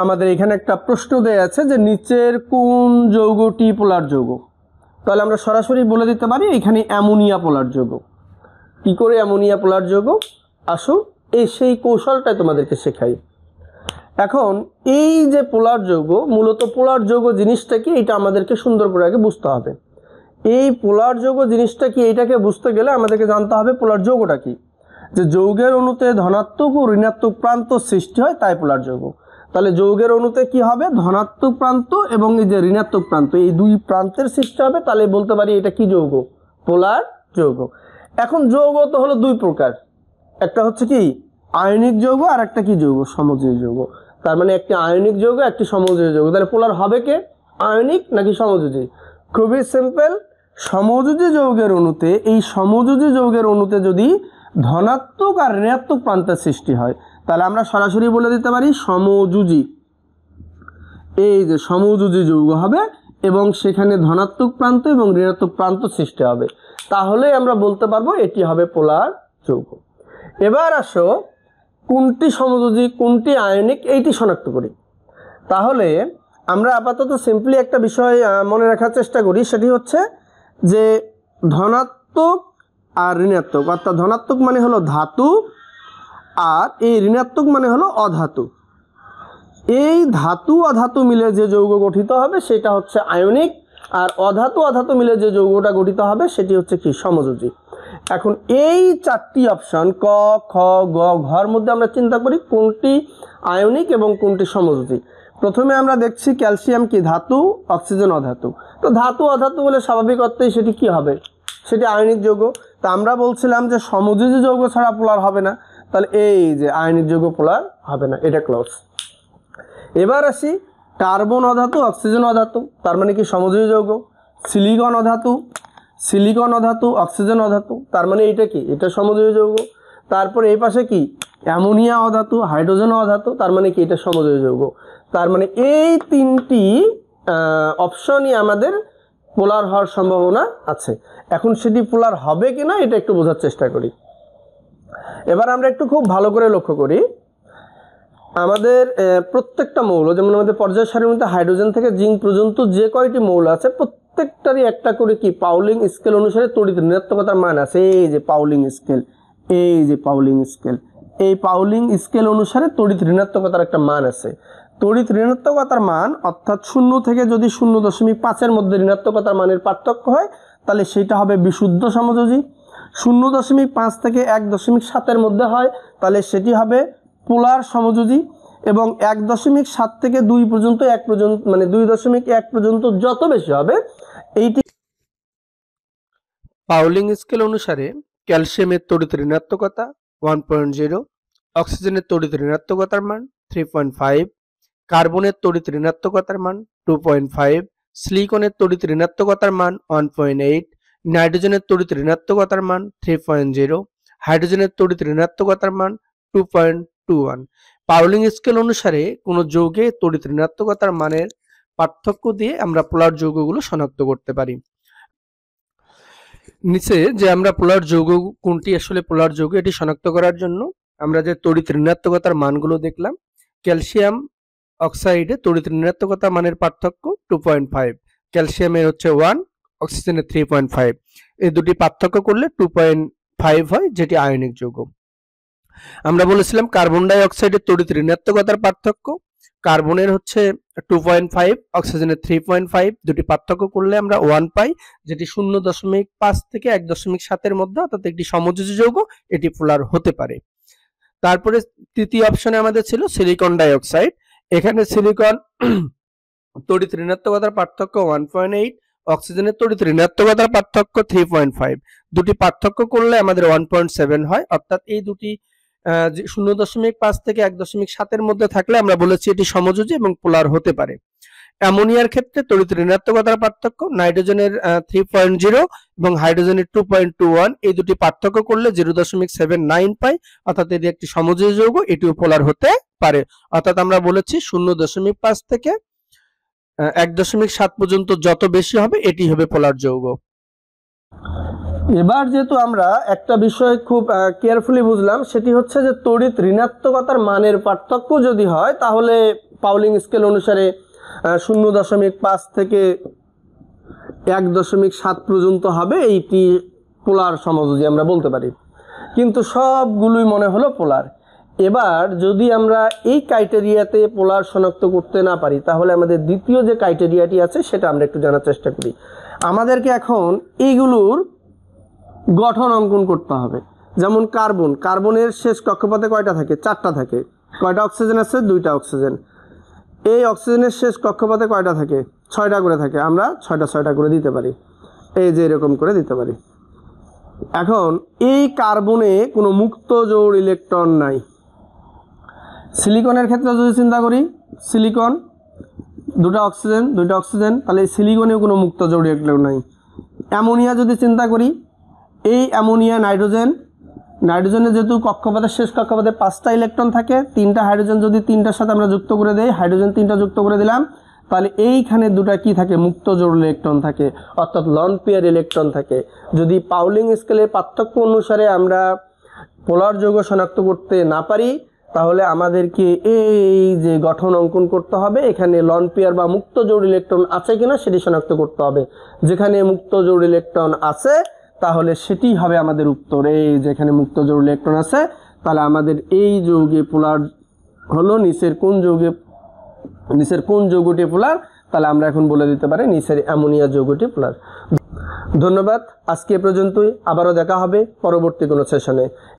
আমাদের এখানে একটা প্রশ্ন দেয়া আছে যে নিচের কোন যৌগটি পোলার যৌগ। তাহলে আমরা সরাসরি বলে দিতে পারি এখানে অ্যামোনিয়া পোলার যৌগ। কি করে অ্যামোনিয়া পোলার যৌগ, আসো সেই কৌশলটাই তোমাদেরকে শেখাই। এখন এই যে পোলার যৌগ, মূলত পোলার যৌগ জিনিসটা কি এটা আমাদেরকে সুন্দর করে আগে বুঝতে হবে। এই পোলার যৌগ জিনিসটা কি এটাকে বুঝতে গেলে আমাদেরকে জানতে হবে পোলার যৌগটা কি। যে যৌগের অণুতে ধনাত্মক ও ঋণাত্মক প্রান্ত সৃষ্টি হয় তাই পোলার যৌগ। তাহলে যৌগের অণুতে কি হবে, ধনাত্মক প্রান্ত এবং এই যে ঋণাত্মক প্রান্ত, এই দুই প্রান্তের সৃষ্টি হবে, তাহলে বলতে পারি এটা কি যৌগ, পোলার যৌগ। এখন যৌগ তো হলো দুই প্রকার, একটা হচ্ছে কি আয়নিক যৌগ আর একটা কি যৌগ, সমযোজী যৌগ। তার মানে একটি আয়নিক যৌগ একটি সমযোজী যৌগ। তাহলে পোলার হবে কে, আয়নিক নাকি সমযোজী? খুবই সিম্পল, সমযোজী যৌগের অণুতে, এই সমযোজী যৌগের অণুতে যদি ধনাত্মক আর ঋণাত্মক প্রান্তের সৃষ্টি হয় তাহলে আমরা সরাসরি বলে দিতে পারি সমযোজী। এই যে সমযোজী যৌগ হবে এবং সেখানে ধনাত্মক প্রান্ত এবং ঋণাত্মক প্রান্ত সৃষ্টি হবে, তাহলে আমরা বলতে পারবো এটি হবে পোলার যৌগ। এবার আসো কোনটি সমযোজী কোনটি আয়নিক এইটি শনাক্ত করি। তাহলে আমরা আপাতত সিম্পলি একটা বিষয় মনে রাখার চেষ্টা করি, সেটি হচ্ছে যে ধনাত্মক আর ঋণাত্মক, অর্থাৎ ধনাত্মক মানে হলো ধাতু আর এই ঋণাত্মক মানে হলো অধাতু। এই ধাতু অধাতু মিলে যে যৌগ গঠিত হবে সেটা হচ্ছে আয়নিক, আর অধাতু অধাতু মিলে যে যৌগটা গঠিত হবে সেটি হচ্ছে কি সমযোজী। এখন এই চারটি অপশন ক খ গ ঘর মধ্যে আমরা চিন্তা করি কোনটি আয়নিক এবং কোনটি সমযোজী। প্রথমে আমরা দেখছি ক্যালসিয়াম কি ধাতু, অক্সিজেন অধাতু। তো ধাতু অধাতু বলে স্বাভাবিক অর্থেই সেটি কি হবে, সেটি আয়নিক যৌগ। তা আমরা বলছিলাম যে সমযোজী যৌগ ছাড়া পোলার হবে না, তাহলে এই যে আয়নিক যৌগ পোলার হবে না, এটা ক্লোজ। এবার আসি কার্বন অধাতু অক্সিজেন অধাতু, তার মানে কি সমযোজী যৌগ। সিলিকন অধাতু, সিলিকন অধাতু অক্সিজেন অধাতু, তার মানে এটা কি, এটা সমযোজী যৌগ। তারপর এই পাশে কি অ্যামোনিয়া অধাতু, হাইড্রোজেন অধাতু, তার মানে কি এটা সমযোজী যৌগ। তার মানে এই তিনটি অপশনই আমাদের পোলার হওয়ার সম্ভাবনা আছে। এখন সেটি পোলার হবে কিনা এটা একটু বোঝার চেষ্টা করি। এবার আমরা একটু খুব ভালো করে লক্ষ্য করি, আমাদের প্রত্যেকটা মৌল, যেমন আমাদের পর্যায় সারির মধ্যে হাইড্রোজেন থেকে জিঙ্ক পর্যন্ত যে কয়টি মৌল আছে প্রত্যেকটারই একটা করে কি পাউলিং স্কেল অনুসারে তড়িৎ ঋণাত্মকতার মান আছে। এই যে পাউলিং স্কেল, এই যে পাউলিং স্কেল, এই পাউলিং স্কেল অনুসারে তড়িৎ ঋণাত্মকতার একটা মান আছে। তড়িৎ ঋণাত্মকতার মান অর্থাৎ 0 থেকে যদি 0.5-এর মধ্যে ঋণাত্মকতার মানের পার্থক্য হয় তাহলে সেটা হবে বিশুদ্ধ সমযোজী। 0.5 থেকে 1.7-এর মধ্যে হয় তাহলে সেটি হবে পোলার সমযোজী। এবং 1.7 থেকে 2 পর্যন্ত, 1 পর্যন্ত মানে 2.1 পর্যন্ত যত বেশি হবে এইটি পাউলিং স্কেল অনুসারে ক্যালসিয়ামের তড়িৎ ঋণাত্মকতা 1.0, অক্সিজেনের তড়িৎ ঋণাত্মকতার মান 3.5, কার্বনের তড়িৎ ঋণাত্মকতার মান 2.5, সিলিকনের তড়িৎ ঋণাত্মকতার মান 1.8, নাইট্রোজেনের তড়িৎ ঋণাত্মকতার মান 3.0, হাইড্রোজেনের তড়িৎ ঋণাত্মকতার মান 2.21। পাউলিং স্কেল অনুসারে কোনো যৌগে তড়িৎ ঋণাত্মকতার মানের পার্থক্য দিয়ে আমরা পোলার যৌগগুলো শনাক্ত করতে পারি। নিচে যে আমরা পোলার যৌগ কোনটি আসলে পোলার যৌগ এটি শনাক্ত করার জন্য আমরা যে তড়িৎ ঋণাত্মকতার মানগুলো দেখলাম, ক্যালসিয়াম অক্সাইডে তড়িৎ ঋণাত্মকতা মানের পার্থক্য 2.5, ক্যালসিয়ামের হচ্ছে 1, অক্সিজেনের 3.5, এই দুটি পার্থক্য করলে 2.5 হয়, যেটি আয়নিক যৌগ। আমরা বলেছিলাম কার্বন ডাই অক্সাইডের তড়িৎ ঋণাত্মকতার পার্থক্য, কার্বনের হচ্ছে 2.5, অক্সিজেনের 3.5, দুটি পার্থক্য করলে আমরা 1 পাই, যেটি 0.5 থেকে 1.7-এর মধ্যে, অর্থাৎ একটি সমযোজী যৌগ, এটি পোলার হতে পারে। তারপরে তৃতীয় অপশনে আমাদের ছিল সিলিকন ডাই অক্সাইড। এখানে সিলিকন তড়িৎ ঋণাত্মকতার পার্থক্য 1.8, অক্সিজেনের তড়িৎ ঋণাত্মকতার পার্থক্য 3.5, দুটি পার্থক্য করলে আমাদের 1.7 হয়, অর্থাৎ এই দুটি 0.5 থেকে 1.7-এর মধ্যে থাকলে আমরা বলেছি এটি সমযোজী এবং পোলার হতে পারে। অ্যামোনিয়ার ক্ষেত্রে তড়িৎ ঋণাত্মকতার পার্থক্য নাইট্রোজেনের 3.0 এবং হাইড্রোজেনের 2.21, এই দুটি পার্থক্য করলে 0.79 পাই, অর্থাৎ এটি একটি সমযোজী যৌগ, এটিও পোলার হতে পারে। অর্থাৎ আমরা বলেছি 0.5 থেকে 1.7 পর্যন্ত যত বেশি হবে এটি হবে পোলার যৌগ। এবার যেহেতু আমরা একটা বিষয় খুব কেয়ারফুলি বুঝলাম, সেটি হচ্ছে যে তড়িৎ ঋণাত্মকতার মানের পার্থক্য যদি হয় তাহলে পাউলিং স্কেল অনুসারে 0.5 থেকে 1.7 পর্যন্ত হবে এইটি পোলার সমযোজী আমরা বলতে পারি, কিন্তু সবগুলোই মনে হলো পোলার। এবার যদি আমরা এই ক্রাইটেরিয়াতে পোলার শনাক্ত করতে না পারি তাহলে আমাদের দ্বিতীয় যে ক্রাইটেরিয়াটি আছে সেটা আমরা একটু জানার চেষ্টা করি। আমাদেরকে এখন এইগুলোর গঠন অঙ্কন করতে হবে। যেমন কার্বনের শেষ কক্ষপথে কয়টা থাকে? 4টা থাকে। কয়টা অক্সিজেন আছে? 2টা অক্সিজেন। এই অক্সিজেনের শেষ কক্ষপথে কয়টা থাকে? 6টা করে থাকে। আমরা 6টা করে দিতে পারি, এই যে এরকম করে দিতে পারি। এখন এই কার্বনে কোনো মুক্ত জোড় ইলেকট্রন নাই। সিলিকনের ক্ষেত্রে যদি চিন্তা করি, সিলিকন 2টা অক্সিজেন, তাহলে এই সিলিকনেও কোনো মুক্ত জোড় ইলেকট্রন নাই। অ্যামোনিয়া যদি চিন্তা করি, এই অ্যামোনিয়া নাইট্রোজেনের যেহেতু কক্ষপথের শেষ কক্ষপথে 5টা ইলেকট্রন থাকে, 3টা হাইড্রোজেন যদি 3টার সাথে আমরা যুক্ত করে দেই, হাইড্রোজেন 3টা যুক্ত করে দিলাম, তাহলে এইখানে 2টা কি থাকে? মুক্ত জোড় ইলেকট্রন থাকে, অর্থাৎ লন পেয়ার ইলেকট্রন থাকে। যদি পাউলিং স্কেলের পার্থক্য অনুসারে আমরা পোলার যৌগ শনাক্ত করতে না পারি তাহলে আমাদেরকে এই যে গঠন অঙ্কন করতে হবে, এখানে লন পেয়ার বা মুক্ত জোড় ইলেকট্রন আছে কিনা সেটি শনাক্ত করতে হবে। যেখানে মুক্ত জোড় ইলেকট্রন আছে তাহলে সেটি হবে আমাদের উত্তর। এই যেখানে মুক্ত জোড় ইলেকট্রন আছে তাহলে আমাদের এই যৌগে পোলার হলো নিচের কোন যৌগটি পোলার, তাহলে আমরা এখন বলে দিতে পারি নিচের অ্যামোনিয়া যৌগটি পোলার। ধন্যবাদ, আজকে এ পর্যন্তই। আবারও দেখা হবে পরবর্তী কোনো সেশনে।